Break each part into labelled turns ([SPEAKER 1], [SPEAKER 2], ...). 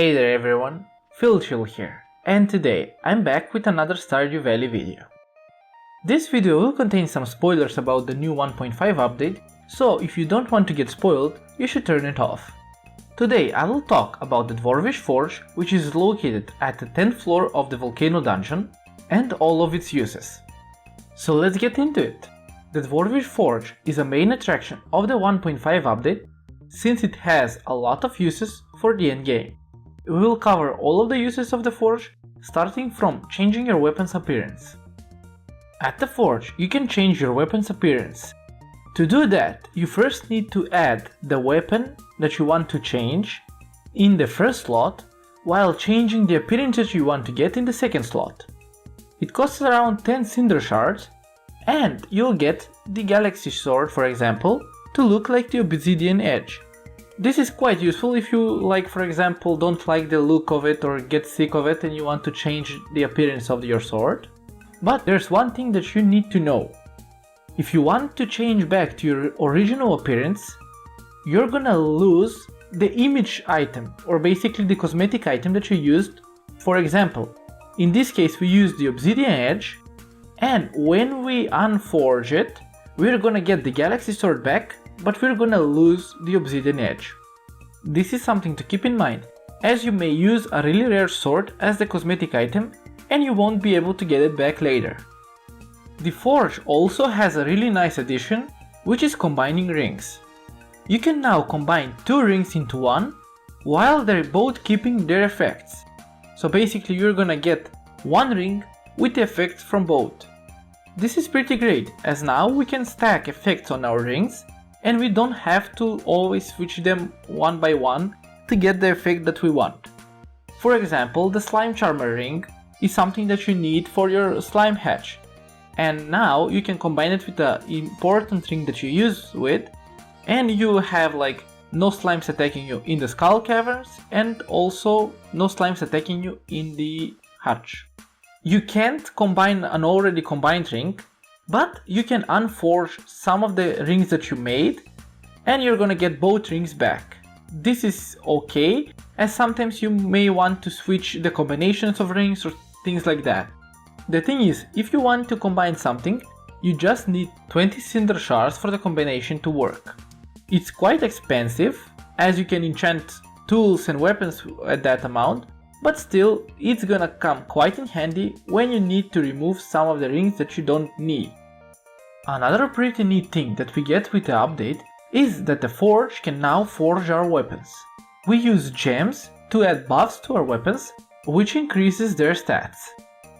[SPEAKER 1] Hey there everyone, PhilChill here, and today I'm back with another Stardew Valley video. This video will contain some spoilers about the new 1.5 update, so if you don't want to get spoiled, you should turn it off. Today I will talk about the Dwarvish Forge, which is located at the 10th floor of the Volcano Dungeon, and all of its uses. So let's get into it. The Dwarvish Forge is a main attraction of the 1.5 update, since it has a lot of uses for the endgame. We will cover all of the uses of the forge, starting from changing your weapon's appearance. At the forge, you can change your weapon's appearance. To do that, you first need to add the weapon that you want to change in the first slot, while changing the appearance that you want to get in the second slot. It costs around 10 cinder shards, and you'll get the galaxy sword, for example, to look like the obsidian edge. This is quite useful if you, for example, don't like the look of it or get sick of it and you want to change the appearance of your sword. But there's one thing that you need to know. If you want to change back to your original appearance, you're gonna lose the image item, or basically the cosmetic item that you used. For example, in this case we used the obsidian edge, and when we unforge it, we're gonna get the galaxy sword back, but we're gonna lose the obsidian edge. This is something to keep in mind, as you may use a really rare sword as the cosmetic item and you won't be able to get it back later. The forge also has a really nice addition, which is combining rings. You can now combine two rings into one, while they're both keeping their effects. So basically you're gonna get one ring with the effects from both. This is pretty great, as now we can stack effects on our rings and we don't have to always switch them one by one to get the effect that we want. For example, the slime charmer ring is something that you need for your slime hatch, and now you can combine it with the important ring that you use with, and you have no slimes attacking you in the skull caverns and also no slimes attacking you in the hatch. You can't combine an already combined ring, but you can unforge some of the rings that you made and you're gonna get both rings back. This is okay, as sometimes you may want to switch the combinations of rings or things like that. The thing is, if you want to combine something, you just need 20 cinder shards for the combination to work. It's quite expensive, as you can enchant tools and weapons at that amount, but still, it's gonna come quite in handy when you need to remove some of the rings that you don't need. Another pretty neat thing that we get with the update is that the forge can now forge our weapons. We use gems to add buffs to our weapons, which increases their stats.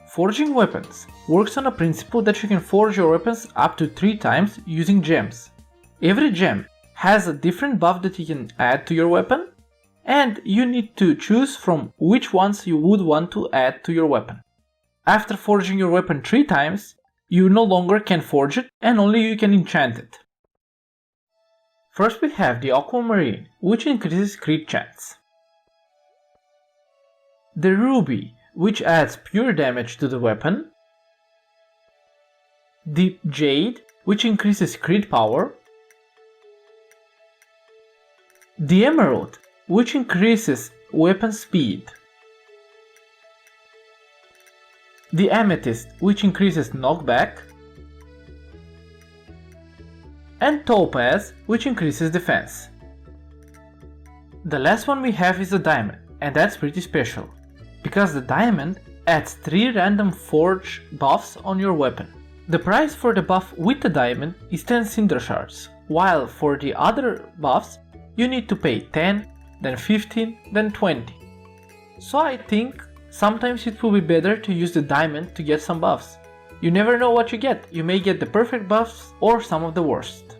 [SPEAKER 1] Forging weapons works on a principle that you can forge your weapons up to 3 times using gems. Every gem has a different buff that you can add to your weapon, and you need to choose from which ones you would want to add to your weapon. After forging your weapon 3 times, you no longer can forge it and only you can enchant it. First we have the aquamarine, which increases crit chance. The ruby, which adds pure damage to the weapon. The jade, which increases crit power. The emerald, which increases weapon speed. The amethyst, which increases knockback. And topaz, which increases defense. The last one we have is the diamond, and that's pretty special, because the diamond adds 3 random forge buffs on your weapon. The price for the buff with the diamond is 10 cinder shards, while for the other buffs you need to pay 10, then 15, then 20. So I think sometimes it will be better to use the diamond to get some buffs. You never know what you get, you may get the perfect buffs or some of the worst.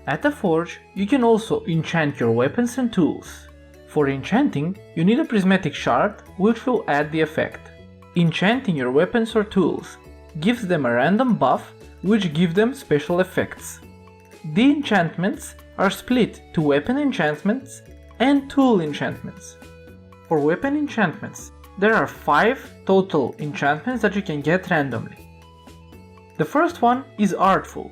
[SPEAKER 1] At the forge, you can also enchant your weapons and tools. For enchanting, you need a prismatic shard, which will add the effect. Enchanting your weapons or tools gives them a random buff, which gives them special effects. The enchantments are split to weapon enchantments and tool enchantments. For weapon enchantments, there are 5 total enchantments that you can get randomly. The first one is Artful.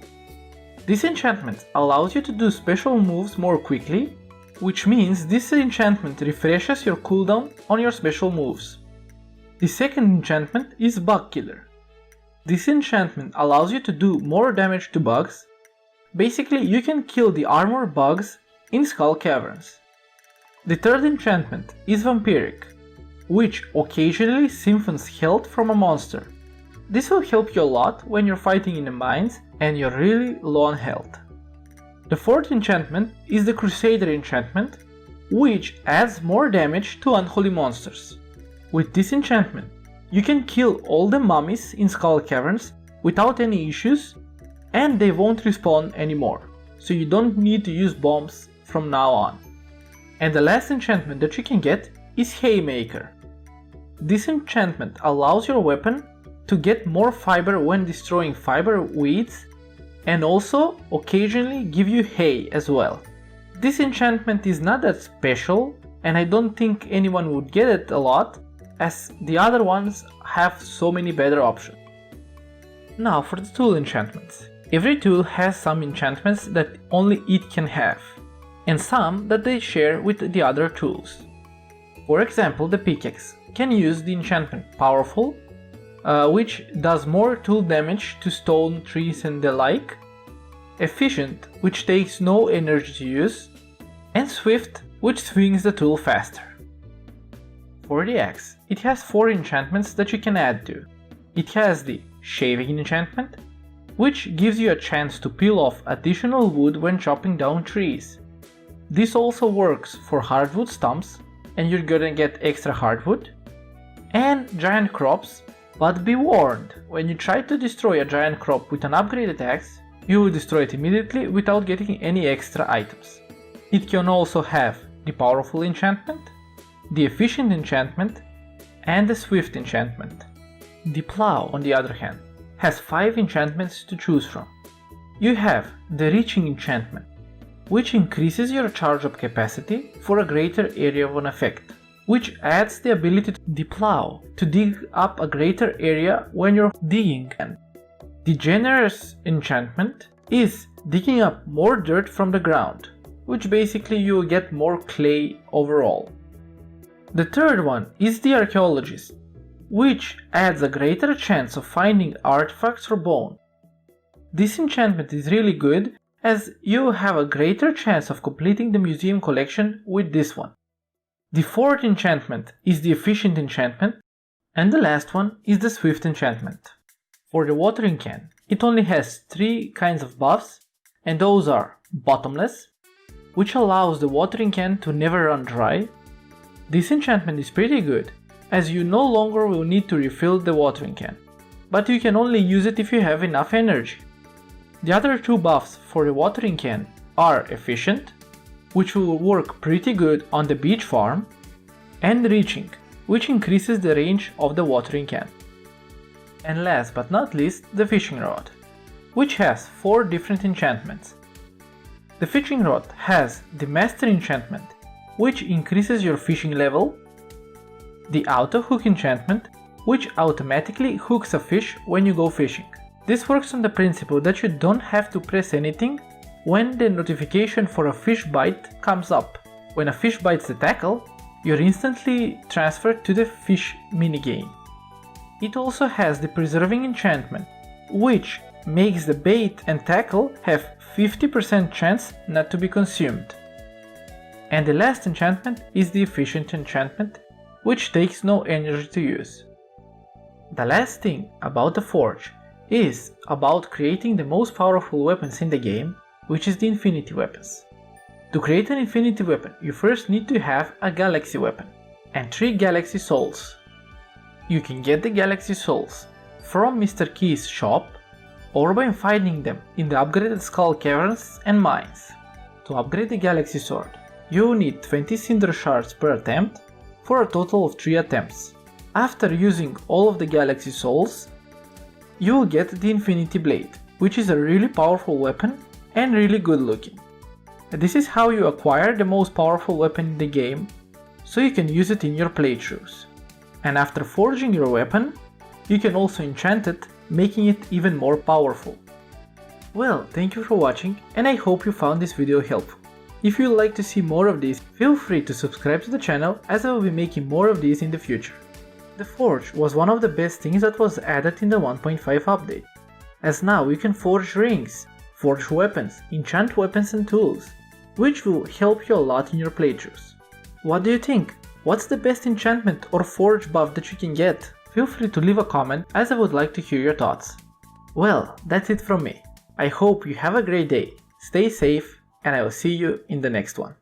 [SPEAKER 1] This enchantment allows you to do special moves more quickly which means this enchantment refreshes your cooldown on your special moves. The second enchantment is Bug Killer. This enchantment allows you to do more damage to bugs. Basically, you can kill the armor bugs in Skull Caverns. The third enchantment is Vampiric, which occasionally siphons health from a monster. This will help you a lot when you're fighting in the mines and you're really low on health. The fourth enchantment is the Crusader enchantment, which adds more damage to unholy monsters. With this enchantment, you can kill all the mummies in Skull Caverns without any issues, and they won't respawn anymore, so you don't need to use bombs from now on. And the last enchantment that you can get is Haymaker. This enchantment allows your weapon to get more fiber when destroying fiber weeds, and also occasionally give you hay as well. This enchantment is not that special, and I don't think anyone would get it a lot, as the other ones have so many better options. Now for the tool enchantments. Every tool has some enchantments that only it can have, and some that they share with the other tools. For example, the pickaxe can use the enchantment Powerful, which does more tool damage to stone, trees and the like, Efficient, which takes no energy to use, and Swift, which swings the tool faster. For the axe, it has 4 enchantments that you can add to. It has the Shaving enchantment, which gives you a chance to peel off additional wood when chopping down trees. This also works for hardwood stumps, and you're gonna get extra hardwood. And Giant Crops, but be warned, when you try to destroy a giant crop with an upgraded axe, you will destroy it immediately without getting any extra items. It can also have the Powerful enchantment, the Efficient enchantment, and the Swift enchantment. The Plow, on the other hand, has 5 enchantments to choose from. You have the Reaching enchantment, which increases your charge-up capacity for a greater area of an effect, which adds the ability to the Plow to dig up a greater area when you're digging. The Generous enchantment is digging up more dirt from the ground, which basically you will get more clay overall. The third one is the Archaeologist, which adds a greater chance of finding artifacts or bone. This enchantment is really good, as you have a greater chance of completing the museum collection with this one. The fourth enchantment is the Efficient enchantment, and the last one is the Swift enchantment. For the Watering Can, it only has 3 kinds of buffs, and those are Bottomless, which allows the watering can to never run dry. This enchantment is pretty good, as you no longer will need to refill the watering can, but you can only use it if you have enough energy. The other 2 buffs for the watering can are Efficient, which will work pretty good on the beach farm, and Reaching, which increases the range of the watering can. And last but not least, the Fishing Rod, which has 4 different enchantments. The Fishing Rod has the Master enchantment, which increases your fishing level, the Auto Hook enchantment, which automatically hooks a fish when you go fishing. This works on the principle that you don't have to press anything when the notification for a fish bite comes up. When a fish bites the tackle, you're instantly transferred to the fish minigame. It also has the Preserving enchantment, which makes the bait and tackle have 50% chance not to be consumed. And the last enchantment is the Efficient enchantment, which takes no energy to use. The last thing about the Forge is about creating the most powerful weapons in the game, which is the Infinity Weapons. To create an Infinity Weapon, you first need to have a Galaxy Weapon and 3 Galaxy Souls. You can get the Galaxy Souls from Mr. Key's shop or by finding them in the upgraded Skull Caverns and mines. To upgrade the Galaxy Sword, you will need 20 Cinder Shards per attempt for a total of 3 attempts. After using all of the Galaxy Souls, you will get the Infinity Blade, which is a really powerful weapon and really good looking. This is how you acquire the most powerful weapon in the game, so you can use it in your playthroughs. And after forging your weapon, you can also enchant it, making it even more powerful. Well, thank you for watching, and I hope you found this video helpful. If you'd like to see more of these, feel free to subscribe to the channel as I will be making more of these in the future. The forge was one of the best things that was added in the 1.5 update, as now you can forge rings, forge weapons, enchant weapons and tools, which will help you a lot in your playthroughs. What do you think? What's the best enchantment or forge buff that you can get? Feel free to leave a comment as I would like to hear your thoughts. Well, that's it from me. I hope you have a great day, stay safe, and I will see you in the next one.